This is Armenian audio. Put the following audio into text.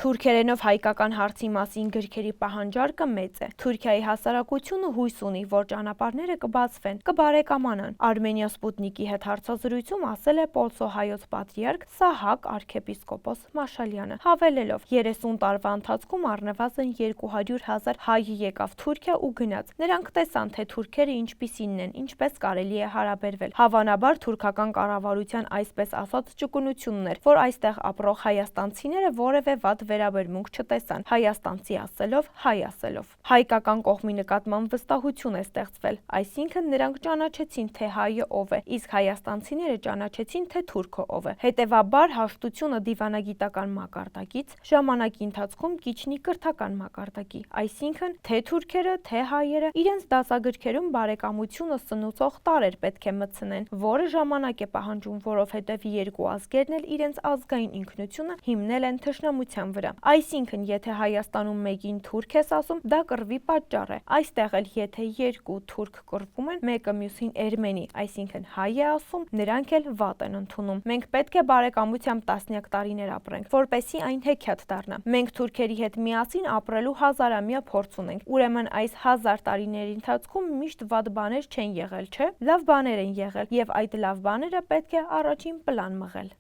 Թուրքերենով հայկական հարցի մասին գրքերի պահանջարկը մեծ է։ Թուրքիայի հասարակությունը հույս ունի, որ ճանապարհները կբացվեն, կբարեկամանան։ Armenia Sputnik-ի հետ հարցազրույցում ասել է պոլսո-հայոց պատրիարք Սահակ arczepiskopos Մաշալյանը, հավելելով. 30 տարվա ընթացքում առնվազն 200,000 հայ եկավ Թուրքիա ու գնաց։ Նրանք տեսան, թե թուրքերը ինչպիսինն են, ինչպես կարելի է հարաբերվել։ Հավանաբար թուրքական կառավարության այսպես ասած ճկունությունն էր, որ այստեղ ապրող հայաստանցիները որևէ վատ վերաբերմունք չտեսան, հայաստանցի ասելով, հայ ասելով։ Հայկական կողմի նկատմամբ վստահություն է ստեղծվել, այսինքն նրանք ճանաչեցին, թե հայը ով է, իսկ հայաստանցիները ճանաչեցին, թե թուրքը ով է։ Հետևաբար հաշտությունը դիվանագիտական մակարդակից ժամանակի ընթացքում կիջնի կրթական մակարդակի, այսինքն թե թուրքերը, թե հայերը իրենց դասագրքերում բարեկամությունը սնուցող տարրեր պետք է մտցնեն, որը ժամանակ է պահանջում, որովհետև երկու ազգերն էլ իրենց ազգային ինքնությունը հիմնել են թշնամության վրա։ Այսինքն, եթե Հայաստանում մեկին թուրք ես ասում, դա կռվի պատճառ է։ Այստեղ էլ եթե երկու թուրք կռվում են, մեկը մյուսին էրմենի, այսինքն հայ է ասում, նրանք էլ վատ են ընդունում։ Մենք պետք է բարեկամությամբ տասնյակ տարիներ ապրենք, որպեսզի այն հեքիաթ դառնա։ Մենք թուրքերի հետ միասին ապրելու հազարամյա փորձ ունենք։ Ուրեմն այս 1000 տարիների ընթացքում միշտ վատ բաներ չեն եղել, չէ՞։ Լավ բաներ են եղել, եւ այդ լավ բաները պետք է առաջին պլան մղել։